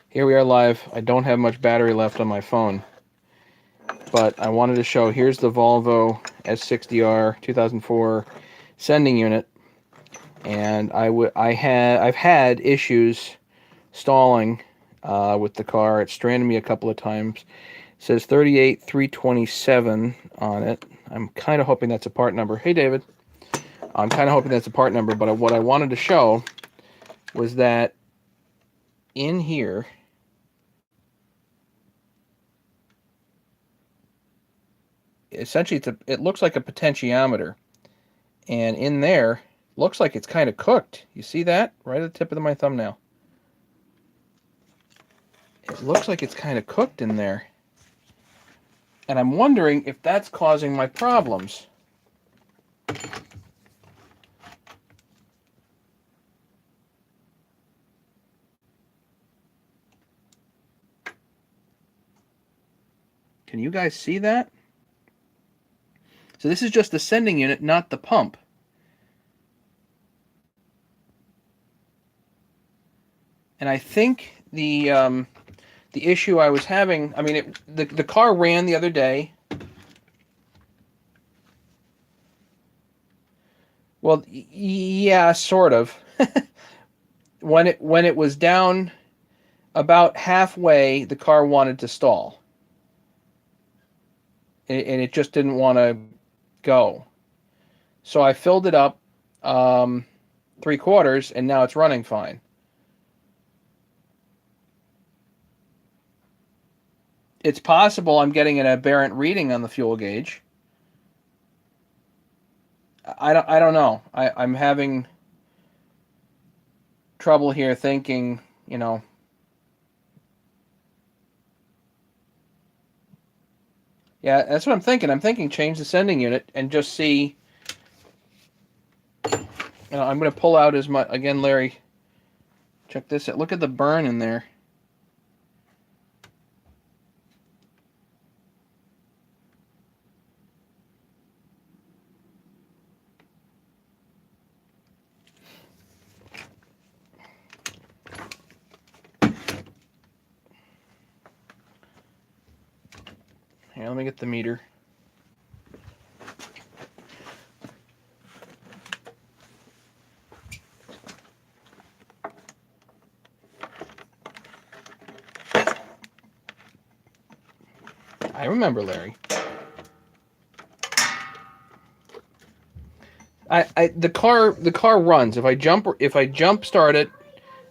Here we are live. I don't have much battery left on my phone, but I wanted to show, here's the Volvo S60r 2004 sending unit, and I've had issues stalling with the car. It stranded me a couple of times. It says 38327 on it. I'm kind of hoping that's a part number. Hey, David. I'm kind of hoping that's a part number, but what I wanted to show was that in here, essentially it looks like a potentiometer, and in there looks like it's kind of cooked. You see that right at the tip of my thumbnail? It looks like it's kind of cooked in there, and I'm wondering if that's causing my problems. Can you guys see that? So this is just the sending unit, not the pump. And I think the issue I was having, I mean, the car ran the other day. Well, yeah, sort of. when it was down about halfway, the car wanted to stall, and it just didn't want to go. So I filled it up 3/4, and now it's running fine. It's possible I'm getting an aberrant reading on the fuel gauge. I don't know. I'm having trouble here thinking, you know. Yeah, that's what I'm thinking. I'm thinking change the sending unit and just see. I'm going to pull out as much again, Larry. Check this out. Look at the burn in there. Here, let me get the meter. I remember, Larry. The car runs. If I jump start it,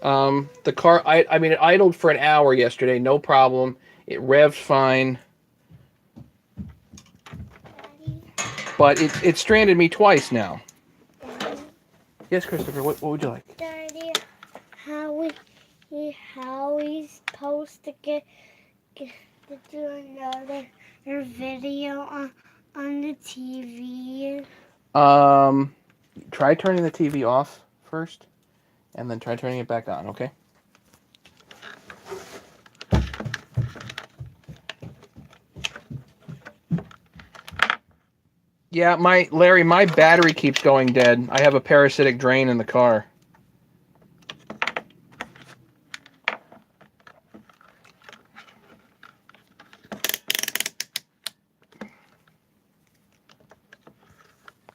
the car I mean it idled for an hour yesterday, no problem. It revved fine. But it stranded me twice now. Daddy, Yes, Christopher, what would you like? Daddy, how we supposed to get to do another video on the TV? Try turning the TV off first, and then try turning it back on, okay? Yeah, Larry, my battery keeps going dead. I have a parasitic drain in the car.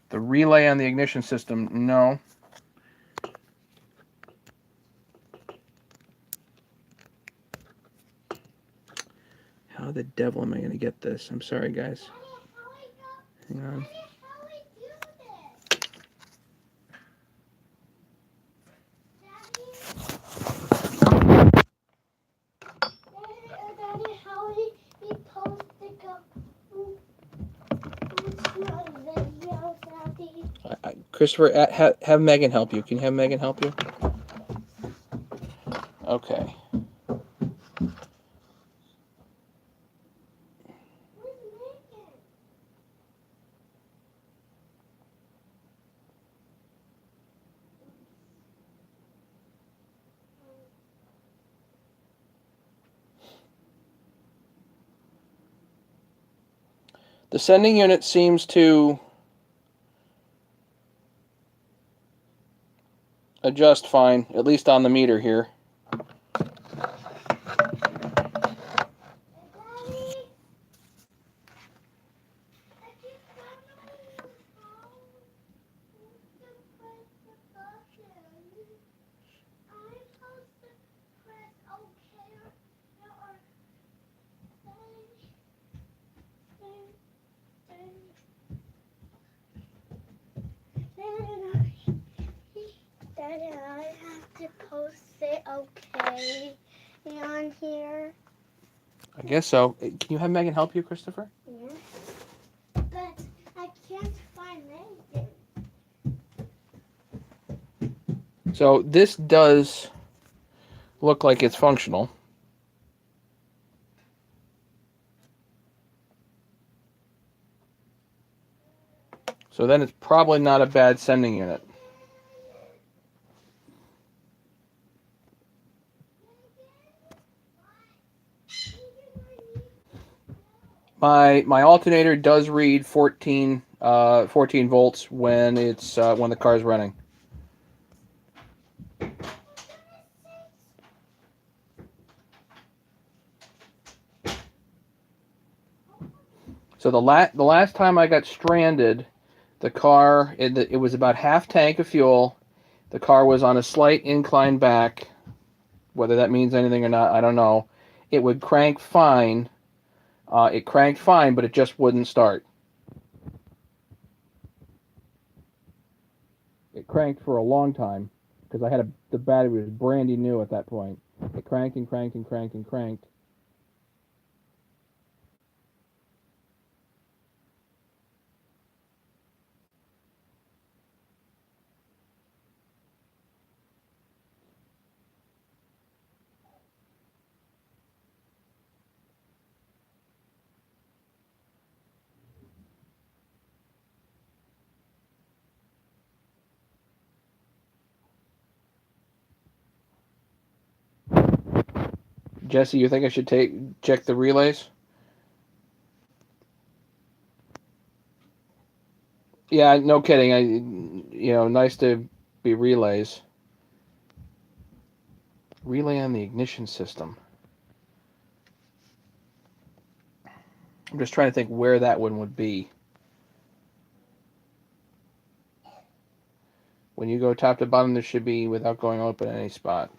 The relay on the ignition system, no. How the devil am I going to get this? I'm sorry, guys. Hang on. Daddy, how we supposed to go videos, Daddy? Christopher, have Megan help you. Can you have Megan help you? Okay. Where's Megan? The sending unit seems to adjust fine, at least on the meter here. I have to post it okay on here. I guess so. Can you have Megan help you, Christopher? Yeah. But I can't find Megan. So this does look like it's functional. So then it's probably not a bad sending unit. My alternator does read 14 volts when it's when the car's running. So the last time I got stranded, the car it was about half tank of fuel. The car was on a slight incline back. Whether that means anything or not, I don't know. It would crank fine. It cranked fine, but it just wouldn't start. It cranked for a long time because the battery was brandy new at that point. It cranked and cranked and cranked and cranked. Jesse, you think I should check the relays? Yeah, no kidding. Nice to be relays. Relay on the ignition system. I'm just trying to think where that one would be. When you go top to bottom, there should be without going open at any spot.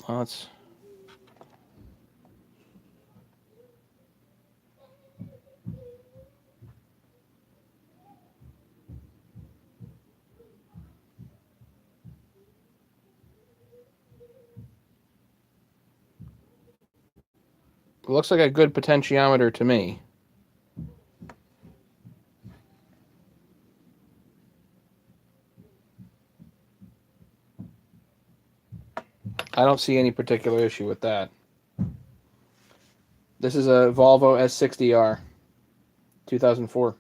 Well, it's It looks like a good potentiometer to me. I don't see any particular issue with that. This is a Volvo S60r, 2004.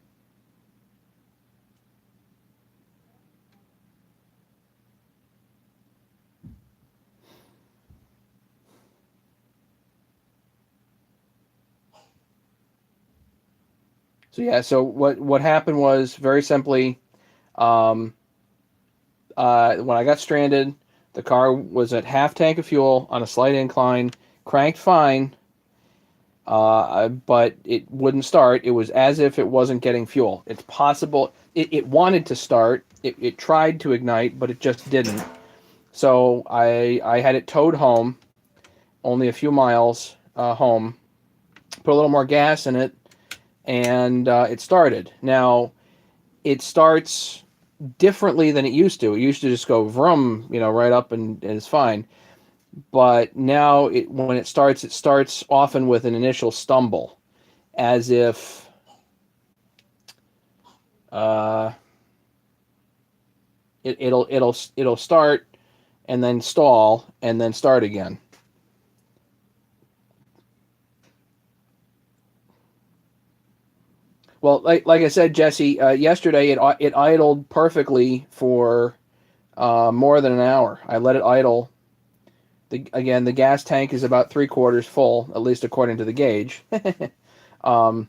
So what happened was very simply, when I got stranded, the car was at half tank of fuel on a slight incline, cranked fine, but it wouldn't start. It was as if it wasn't getting fuel. It's possible it wanted to start. It tried to ignite, but it just didn't. So I had it towed home, only a few miles home. Put a little more gas in it, and it started. Now it starts differently than it used to. It used to just go vroom, right up and it's fine. But now when it starts often with an initial stumble, as if it'll start and then stall and then start again. Well, like I said, Jesse, yesterday it idled perfectly for more than an hour. I let it idle. Again, the gas tank is about 3/4 full, at least according to the gauge. um,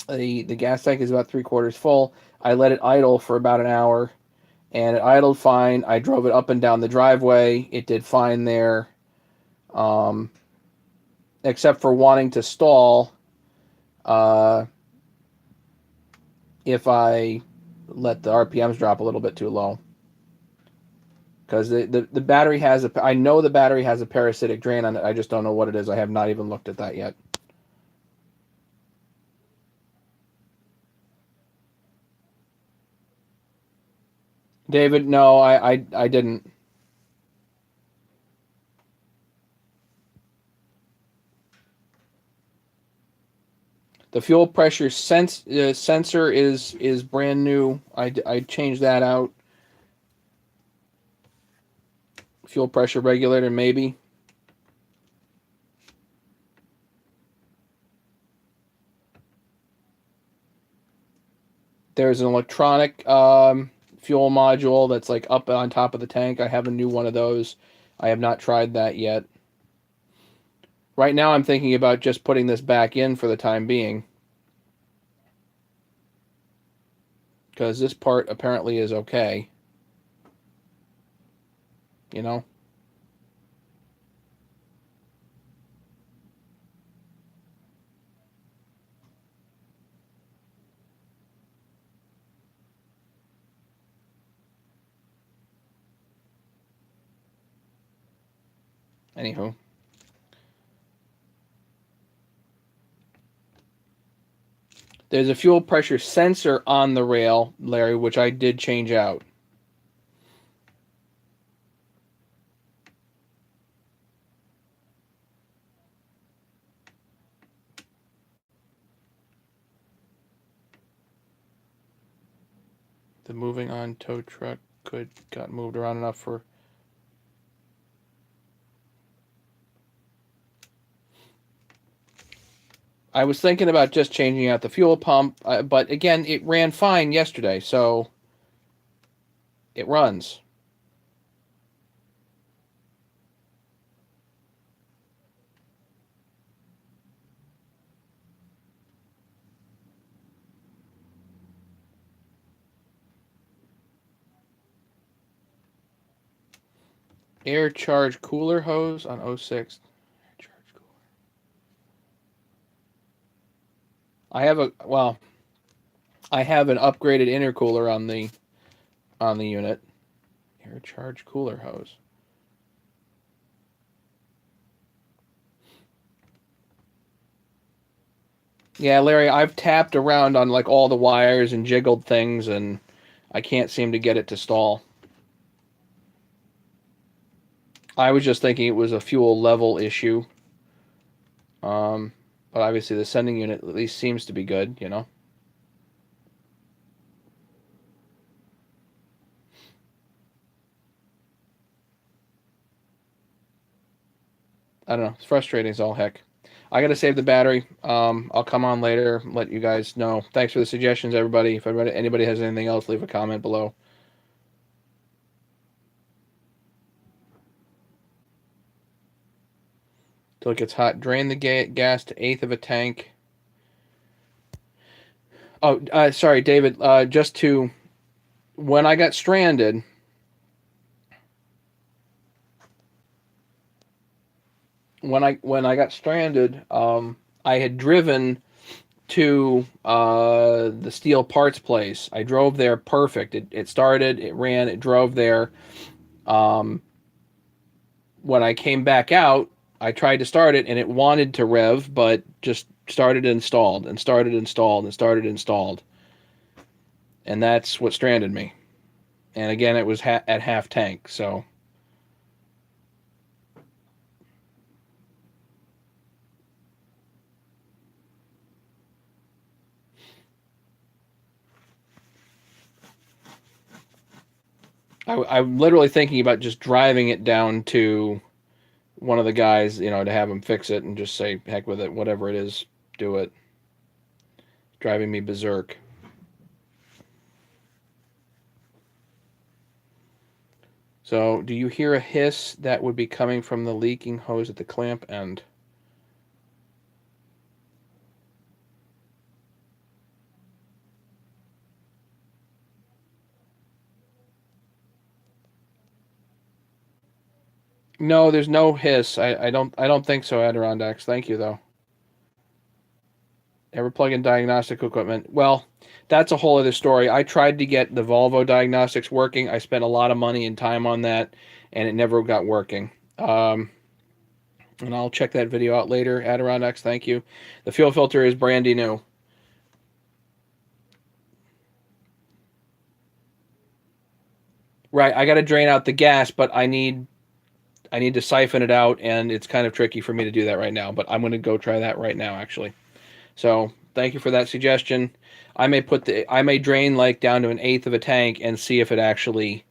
the gas tank is about 3/4 full. I let it idle for about an hour, and it idled fine. I drove it up and down the driveway. It did fine there, except for wanting to stall. If I let the RPMs drop a little bit too low. Because the battery I know the battery has a parasitic drain on it. I just don't know what it is. I have not even looked at that yet. David, no, I didn't. The fuel pressure sensor is brand new. I changed that out. Fuel pressure regulator, maybe. There's an electronic fuel module that's like up on top of the tank. I have a new one of those. I have not tried that yet. Right now, I'm thinking about just putting this back in for the time being, because this part apparently is okay. You know? Anywho. There's a fuel pressure sensor on the rail, Larry, which I did change out. The moving on tow truck got moved around enough for... I was thinking about just changing out the fuel pump, but again, it ran fine yesterday, so it runs. Air charge cooler hose on 06. Air charge cooler. I have I have an upgraded intercooler on the unit. Air charge cooler hose. Yeah, Larry, I've tapped around on like all the wires and jiggled things, and I can't seem to get it to stall. I was just thinking it was a fuel level issue. But obviously the sending unit at least seems to be good, you know? I don't know. It's frustrating as all heck. I got to save the battery. I'll come on later, let you guys know. Thanks for the suggestions, everybody. If anybody has anything else, leave a comment below. Till it gets hot. Drain the gas to 1/8 of a tank. Oh, sorry, David. Just to... When I got stranded... When I got stranded, I had driven to the steel parts place. I drove there perfect. It started, it ran, it drove there. When I came back out, I tried to start it and it wanted to rev, but just started installed and started installed and started installed. And that's what stranded me. And again, it was at half tank, so... I'm literally thinking about just driving it down to one of the guys, you know, to have him fix it and just say, heck with it, whatever it is, do it. Driving me berserk. So, do you hear a hiss? That would be coming from the leaking hose at the clamp end. No, there's no hiss. I don't think so, Adirondacks. Thank you though. Ever plug in diagnostic equipment? Well, that's a whole other story. I tried to get the Volvo diagnostics working. I spent a lot of money and time on that, and it never got working. And I'll check that video out later. Adirondacks, thank you. The fuel filter is brandy new. Right, I got to drain out the gas, but I need to siphon it out, and it's kind of tricky for me to do that right now. But I'm going to go try that right now, actually. So thank you for that suggestion. I may drain like down to 1/8 of a tank and see if it actually